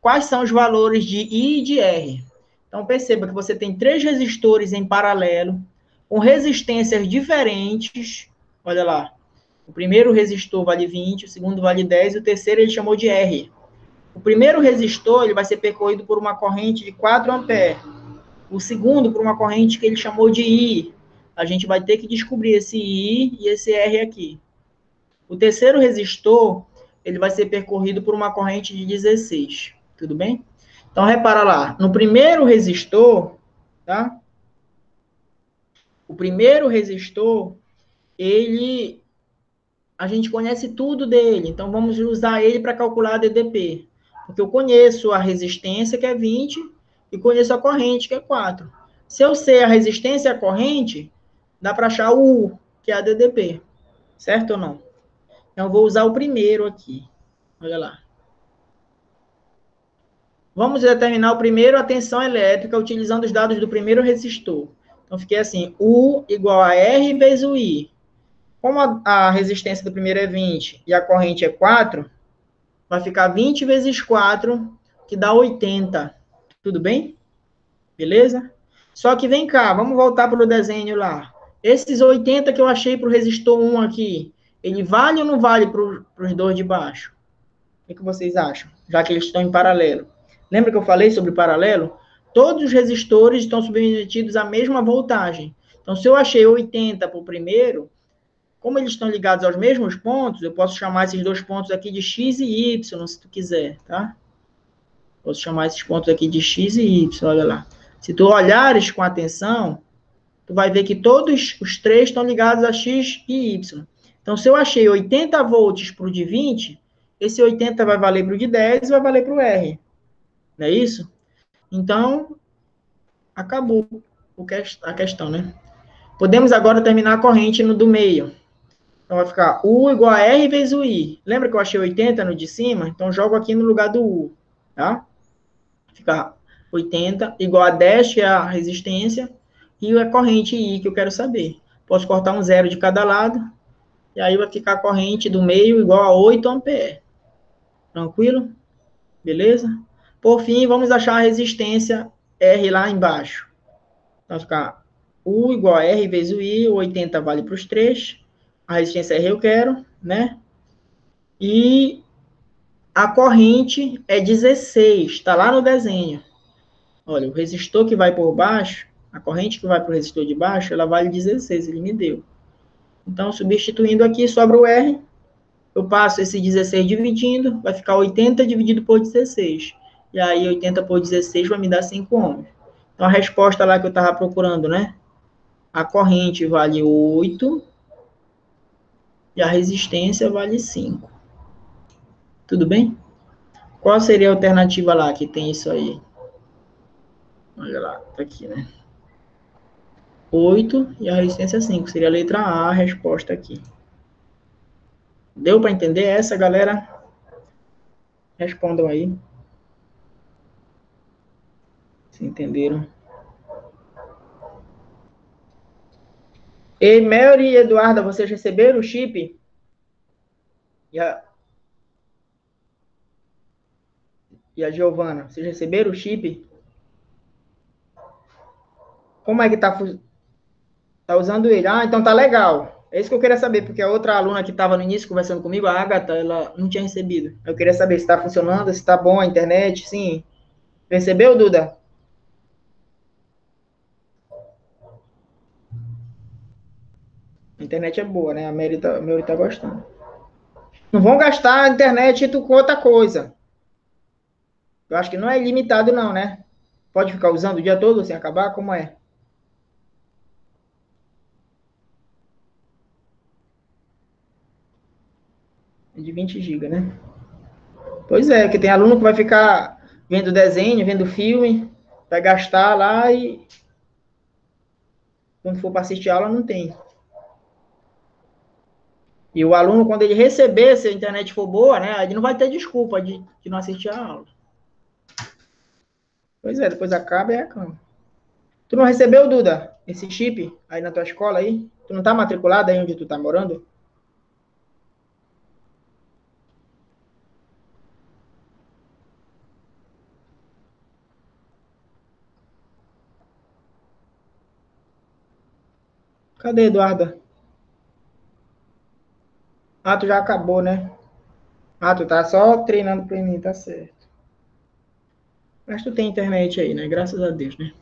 quais são os valores de I e de R? Então, perceba que você tem 3 resistores em paralelo, com resistências diferentes. Olha lá. O primeiro resistor vale 20, o segundo vale 10, e o terceiro ele chamou de R. O primeiro resistor ele vai ser percorrido por uma corrente de 4 amperes. O segundo por uma corrente que ele chamou de I. A gente vai ter que descobrir esse I e esse R aqui. O terceiro resistor ele vai ser percorrido por uma corrente de 16. Tudo bem? Então, repara lá. No primeiro resistor, tá? O primeiro resistor, a gente conhece tudo dele. Então, vamos usar ele para calcular a DDP. Porque eu conheço a resistência, que é 20, e conheço a corrente, que é 4. Se eu sei a resistência e a corrente, dá para achar o U, que é a DDP. Certo ou não? Então, eu vou usar o primeiro aqui. Olha lá. Vamos determinar o primeiro a tensão elétrica utilizando os dados do primeiro resistor. Então, fiquei assim, U igual a R vezes o I. Como a resistência do primeiro é 20 e a corrente é 4, vai ficar 20 vezes 4, que dá 80. Tudo bem? Beleza? Só que vem cá, vamos voltar para o desenho lá. Esses 80 que eu achei para o resistor 1 aqui, ele vale ou não vale para os dois de baixo? O que vocês acham? Já que eles estão em paralelo. Lembra que eu falei sobre paralelo? Todos os resistores estão submetidos à mesma voltagem. Então, se eu achei 80 para o primeiro, como eles estão ligados aos mesmos pontos, eu posso chamar esses dois pontos aqui de X e Y, se tu quiser, tá? Posso chamar esses pontos aqui de X e Y, olha lá. Se tu olhares com atenção, tu vai ver que todos os três estão ligados a X e Y. Então, se eu achei 80 volts para o de 20, esse 80 vai valer para o de 10 e vai valer para o R. Não é isso? Então, acabou a questão, né? Podemos agora terminar a corrente no do meio. Então, vai ficar U igual a R vezes o I. Lembra que eu achei 80 no de cima? Então, jogo aqui no lugar do U, tá? Fica 80 igual a 10, que é a resistência, e a corrente I, que eu quero saber. Posso cortar um zero de cada lado, e aí vai ficar a corrente do meio igual a 8 amperes. Tranquilo? Beleza? Por fim, vamos achar a resistência R lá embaixo. Então, vai ficar U igual a R vezes o I, o 80 vale para os três. A resistência R eu quero, né? E a corrente é 16, está lá no desenho. Olha, o resistor que vai por baixo, a corrente que vai para o resistor de baixo, ela vale 16, ele me deu. Então, substituindo aqui, sobra o R. Eu passo esse 16 dividindo, vai ficar 80 dividido por 16. E aí, 80 por 16 vai me dar 5 ohms. Então, a resposta lá que eu estava procurando, né? A corrente vale 8 e a resistência vale 5. Tudo bem? Qual seria a alternativa lá que tem isso aí? Olha lá, tá aqui, né? 8 e a resistência 5. Seria a letra A, a resposta aqui. Deu para entender essa, galera? Respondam aí. Se entenderam. E Mary e Eduarda, vocês receberam o chip? E a Giovana, vocês receberam o chip? Como é que tá usando ele? Ah, então tá legal. É isso que eu queria saber, porque a outra aluna que estava no início conversando comigo, a Agatha, ela não tinha recebido. Eu queria saber se está funcionando, se está bom a internet, sim. Recebeu, Duda? A internet é boa, né? A Mary tá gostando. Não vão gastar a internet com outra coisa. Eu acho que não é ilimitado, não, né? Pode ficar usando o dia todo sem acabar? Como é? É de 20 GB, né? Pois é, que tem aluno que vai ficar vendo desenho, vendo filme, vai gastar lá e quando for para assistir aula não tem. E o aluno, quando ele receber, se a internet for boa, né, ele não vai ter desculpa de não assistir a aula. Pois é, depois acaba e acaba. Tu não recebeu, Duda, esse chip aí na tua escola aí? Tu não tá matriculado aí onde tu tá morando? Cadê, Eduarda? Ah, tu já acabou, né? Ah, tu tá só treinando pra mim, tá certo. Mas tu tem internet aí, né? Graças a Deus, né?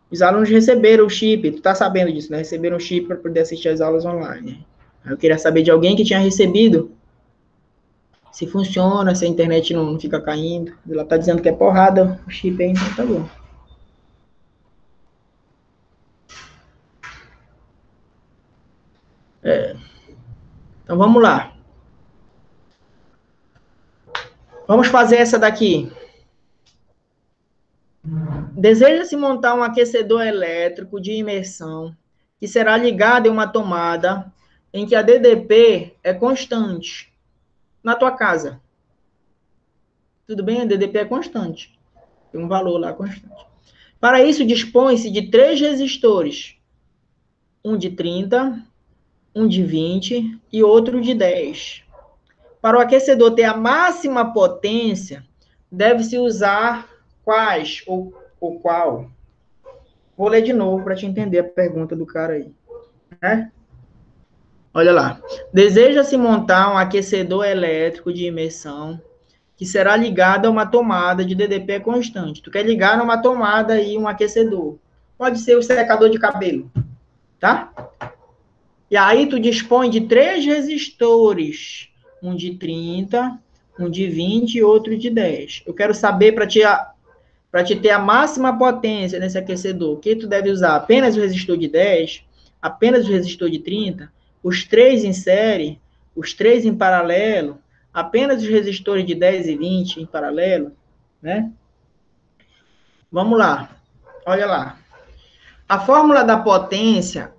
Os alunos receberam o chip, tu tá sabendo disso, né? Receberam o chip para poder assistir as aulas online. Eu queria saber de alguém que tinha recebido, se funciona, se a internet não fica caindo. Ela tá dizendo que é porrada o chip aí, então tá bom. Então vamos lá. Vamos fazer essa daqui. Deseja-se montar um aquecedor elétrico de imersão que será ligado em uma tomada em que a DDP é constante na tua casa. Tudo bem? A DDP é constante. Tem um valor lá constante. Para isso, dispõe-se de 3 resistores. Um de 30, um de 20 e outro de 10. Para o aquecedor ter a máxima potência, deve-se usar quais ou qual? Vou ler de novo para te entender a pergunta do cara aí. Né? Olha lá. Deseja-se montar um aquecedor elétrico de imersão que será ligado a uma tomada de DDP constante. Tu quer ligar numa tomada e um aquecedor. Pode ser o secador de cabelo, tá? E aí tu dispõe de 3 resistores, um de 30, um de 20 e outro de 10. Eu quero saber para te ter a máxima potência nesse aquecedor, o que tu deve usar? Apenas o resistor de 10, apenas o resistor de 30, os 3 em série, os 3 em paralelo, apenas os resistores de 10 e 20 em paralelo, né? Vamos lá. Olha lá. A fórmula da potência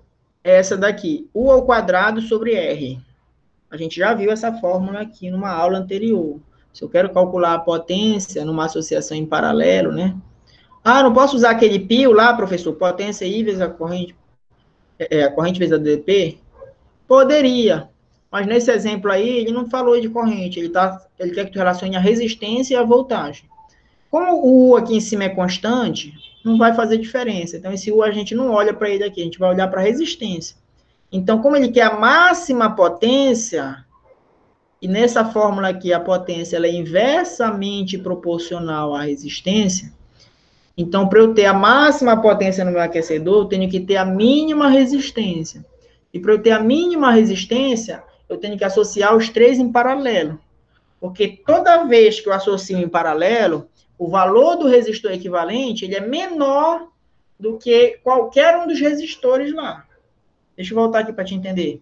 é essa daqui, U ao quadrado sobre R. A gente já viu essa fórmula aqui numa aula anterior. Se eu quero calcular a potência numa associação em paralelo, né? Ah, não posso usar aquele π lá, professor? Potência I vezes a corrente vezes a DP? Poderia. Mas nesse exemplo aí, ele não falou de corrente. Ele quer que tu relacione a resistência e a voltagem. Como o U aqui em cima é constante, não vai fazer diferença. Então, esse U a gente não olha para ele aqui, a gente vai olhar para a resistência. Então, como ele quer a máxima potência, e nessa fórmula aqui a potência ela é inversamente proporcional à resistência, então, para eu ter a máxima potência no meu aquecedor, eu tenho que ter a mínima resistência. E para eu ter a mínima resistência, eu tenho que associar os 3 em paralelo. Porque toda vez que eu associo em paralelo, o valor do resistor equivalente ele é menor do que qualquer um dos resistores lá. Deixa eu voltar aqui para te entender.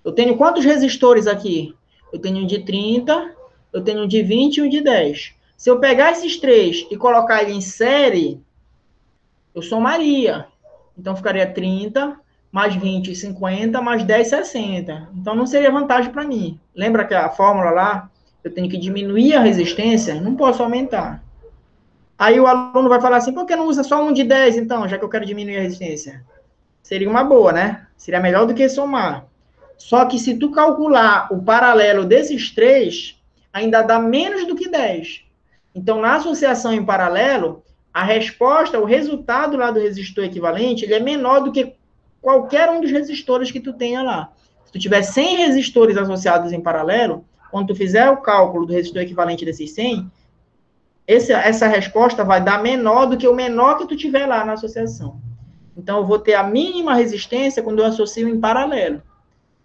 Eu tenho quantos resistores aqui? Eu tenho um de 30, eu tenho um de 20 e um de 10. Se eu pegar esses 3 e colocar ele em série, eu somaria. Então, ficaria 30, mais 20, 50, mais 10, 60. Então, não seria vantagem para mim. Lembra que a fórmula lá, eu tenho que diminuir a resistência? Não posso aumentar. Aí o aluno vai falar assim, por que não usa só um de 10, então, já que eu quero diminuir a resistência? Seria uma boa, né? Seria melhor do que somar. Só que se tu calcular o paralelo desses 3, ainda dá menos do que 10. Então, na associação em paralelo, a resposta, o resultado lá do resistor equivalente, ele é menor do que qualquer um dos resistores que tu tenha lá. Se tu tiver 100 resistores associados em paralelo, quando tu fizer o cálculo do resistor equivalente desses 100, essa resposta vai dar menor do que o menor que tu tiver lá na associação. Então, eu vou ter a mínima resistência quando eu associo em paralelo,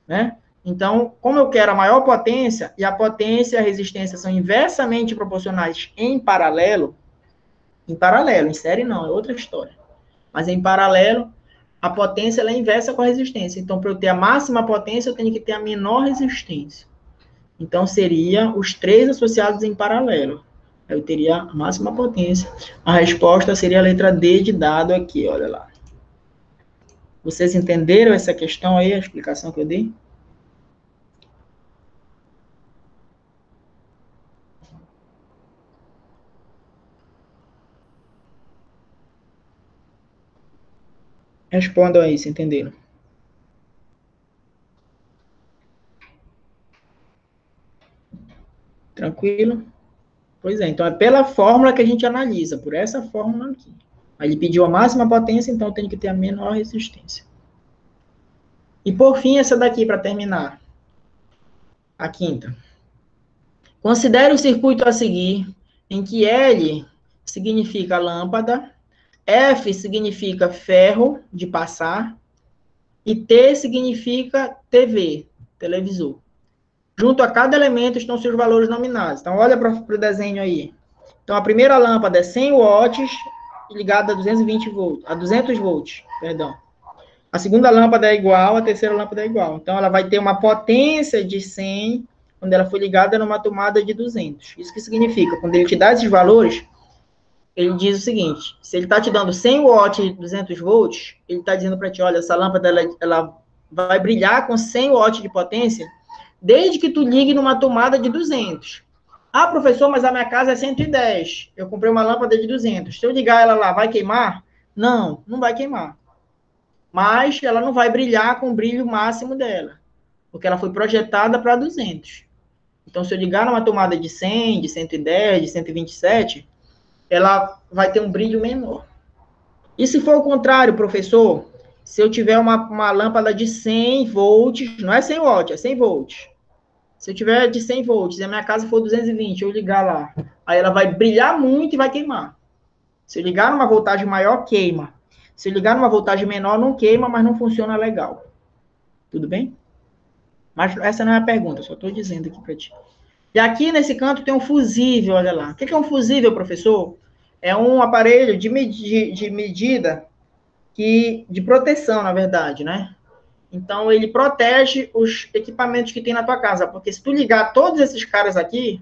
né? Então, como eu quero a maior potência, e a potência e a resistência são inversamente proporcionais em paralelo, em série não, é outra história. Mas em paralelo, a potência ela é inversa com a resistência. Então, para eu ter a máxima potência, eu tenho que ter a menor resistência. Então, seria os três associados em paralelo. Eu teria a máxima potência. A resposta seria a letra D de dado aqui, olha lá. Vocês entenderam essa questão aí, a explicação que eu dei? Respondam aí, se entenderam. Tranquilo? Pois é, então é pela fórmula que a gente analisa, por essa fórmula aqui. Aí ele pediu a máxima potência, então tem que ter a menor resistência. E por fim, essa daqui para terminar. A quinta. Considere o circuito a seguir, em que L significa lâmpada, F significa ferro de passar, e T significa TV, televisor. Junto a cada elemento estão seus valores nominais. Então, olha para o desenho aí. Então, a primeira lâmpada é 100 watts, ligada a 220 volts, a 200 volts, perdão. A segunda lâmpada é igual, a terceira lâmpada é igual. Então, ela vai ter uma potência de 100 quando ela foi ligada numa tomada de 200. Isso que significa, quando ele te dá esses valores, ele diz o seguinte, se ele está te dando 100 watts e 200 volts, ele está dizendo para ti, olha, essa lâmpada ela vai brilhar com 100 watts de potência, desde que tu ligue numa tomada de 200. Ah, professor, mas a minha casa é 110. Eu comprei uma lâmpada de 200. Se eu ligar ela lá, vai queimar? Não, não vai queimar. Mas ela não vai brilhar com o brilho máximo dela, porque ela foi projetada para 200. Então, se eu ligar numa tomada de 100, de 110, de 127, ela vai ter um brilho menor. E se for o contrário, professor, se eu tiver uma lâmpada de 100 volts, não é 100 watts, é 100 volts. Se eu tiver de 100 volts e a minha casa for 220, eu ligar lá, aí ela vai brilhar muito e vai queimar. Se eu ligar numa voltagem maior, queima. Se eu ligar numa voltagem menor, não queima, mas não funciona legal. Tudo bem? Mas essa não é a pergunta, só estou dizendo aqui para ti. E aqui nesse canto tem um fusível, olha lá. O que é um fusível, professor? É um aparelho de medida, de proteção, na verdade, né? Então, ele protege os equipamentos que tem na tua casa, porque se tu ligar todos esses caras aqui,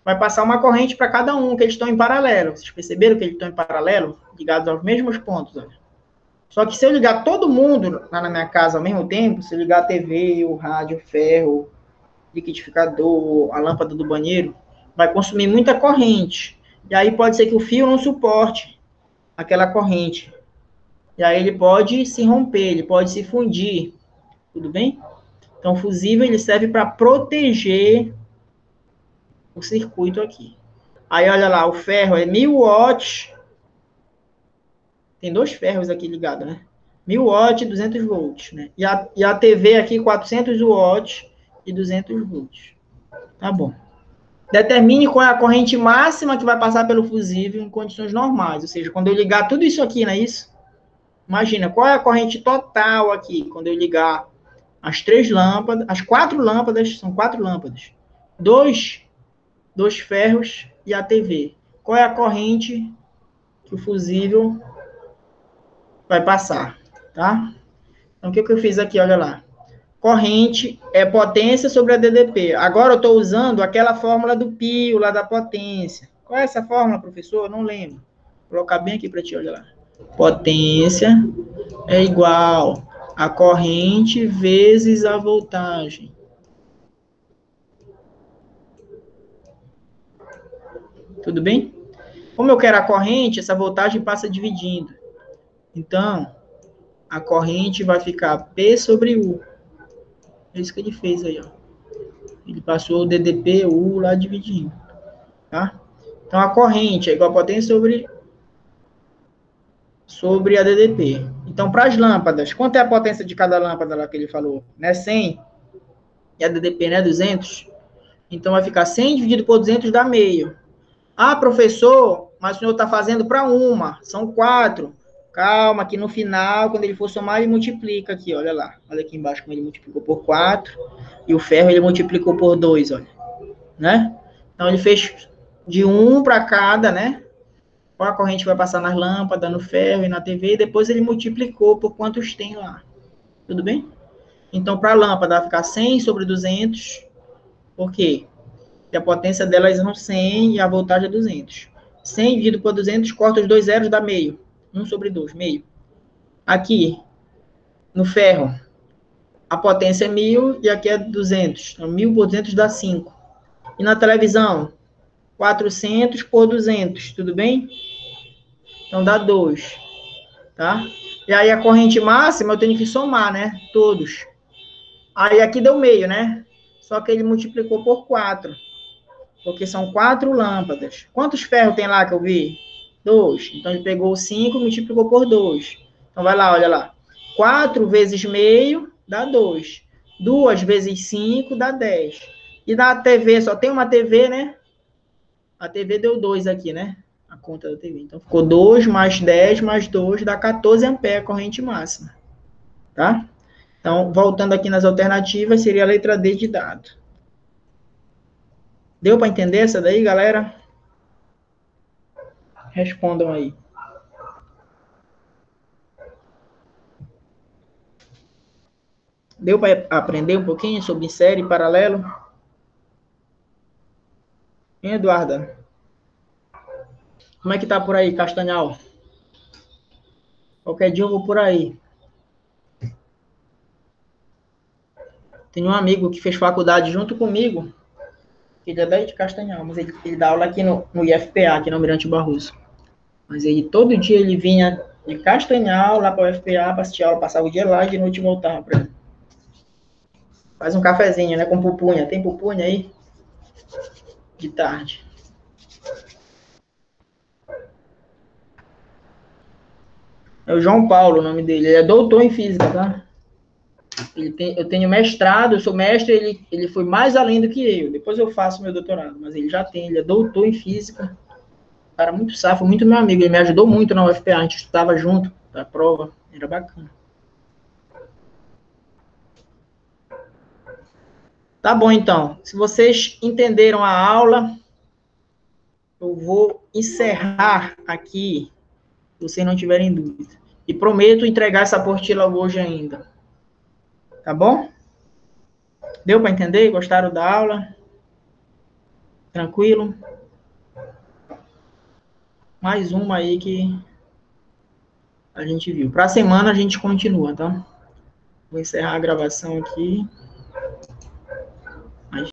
vai passar uma corrente para cada um, que eles estão em paralelo. Vocês perceberam que eles estão em paralelo? Ligados aos mesmos pontos, olha. Só que se eu ligar todo mundo lá na minha casa ao mesmo tempo, se eu ligar a TV, o rádio, o ferro, liquidificador, a lâmpada do banheiro, vai consumir muita corrente. E aí pode ser que o fio não suporte aquela corrente. E aí ele pode se romper, ele pode se fundir. Tudo bem? Então, o fusível ele serve para proteger o circuito aqui. Aí, olha lá, o ferro é 1000 watts. Tem dois ferros aqui ligados, né? 1000 watts e 200 volts, né? E a TV aqui, 400 watts e 200 volts. Tá bom. Determine qual é a corrente máxima que vai passar pelo fusível em condições normais. Ou seja, quando eu ligar tudo isso aqui, não é isso? Imagina, qual é a corrente total aqui, quando eu ligar as três lâmpadas, as quatro lâmpadas, são quatro lâmpadas. Dois ferros e a TV. Qual é a corrente que o fusível vai passar, tá? Então, o que eu fiz aqui, olha lá. Corrente é potência sobre a DDP. Agora eu estou usando aquela fórmula do π, lá da potência. Qual é essa fórmula, professor? Eu não lembro. Vou colocar bem aqui para ti, olha lá. Potência é igual a corrente vezes a voltagem. Tudo bem? Como eu quero a corrente, essa voltagem passa dividindo. Então, a corrente vai ficar P sobre U. É isso que ele fez aí, ó. Ele passou o DDP, U lá dividindo. Tá? Então, a corrente é igual a potência sobre a DDP. Então, para as lâmpadas, quanto é a potência de cada lâmpada lá que ele falou? Né? 100. E a DDP, né? 200. Então, vai ficar 100 dividido por 200 dá meio. Ah, professor, mas o senhor está fazendo para uma. São 4. Calma, que no final, quando ele for somar, ele multiplica aqui, olha lá. Olha aqui embaixo como ele multiplicou por 4. E o ferro ele multiplicou por 2, olha. Né? Então, ele fez de 1 para cada, né? Qual a corrente vai passar nas lâmpadas, no ferro e na TV. E depois ele multiplicou por quantos tem lá. Tudo bem? Então, para a lâmpada, vai ficar 100 sobre 200. Por quê? Porque a potência dela é 100 e a voltagem é 200. 100 dividido por 200, corta os dois zeros, dá meio. 1 sobre 2, meio. Aqui, no ferro, a potência é 1000 e aqui é 200. Então, 1000 por 200 dá 5. E na televisão, 400 por 200, tudo bem? Então, dá 2, tá? E aí, a corrente máxima, eu tenho que somar, né? Todos. Aí, aqui deu meio, né? Só que ele multiplicou por 4. Porque são 4 lâmpadas. Quantos ferros tem lá que eu vi? 2. Então, ele pegou 5 e multiplicou por 2. Então, vai lá, olha lá. 4 vezes meio dá 2. 2 vezes 5 dá 10. E na TV, só tem uma TV, né? A TV deu 2 aqui, né? A conta da TV. Então, ficou 2 mais 10 mais 2 dá 14 amperes a corrente máxima. Tá? Então, voltando aqui nas alternativas, seria a letra D de dado. Deu para entender essa daí, galera? Respondam aí. Deu para aprender um pouquinho sobre série e paralelo? Hein, Eduarda? Como é que tá por aí, Castanhal? Qualquer dia eu vou por aí. Tem um amigo que fez faculdade junto comigo, ele é daí de Castanhal, mas ele dá aula aqui no IFPA, aqui no Almirante Barroso. Mas aí todo dia ele vinha de Castanhal lá para o IFPA para assistir aula, passava o dia lá e de noite voltava para ele. Faz um cafezinho, né, com pupunha. Tem pupunha aí? De tarde. É o João Paulo, o nome dele. Ele é doutor em física, tá? Eu tenho mestrado, eu sou mestre, ele foi mais além do que eu. Depois eu faço meu doutorado, mas ele já tem, ele é doutor em física. Cara, muito safo, muito meu amigo. Ele me ajudou muito na UFPA, a gente estudava junto pra prova, era bacana. Tá bom, então. Se vocês entenderam a aula, eu vou encerrar aqui, se vocês não tiverem dúvida. E prometo entregar essa apostila hoje ainda. Tá bom? Deu para entender? Gostaram da aula? Tranquilo? Mais uma aí que a gente viu. Para a semana a gente continua, tá? Vou encerrar a gravação aqui.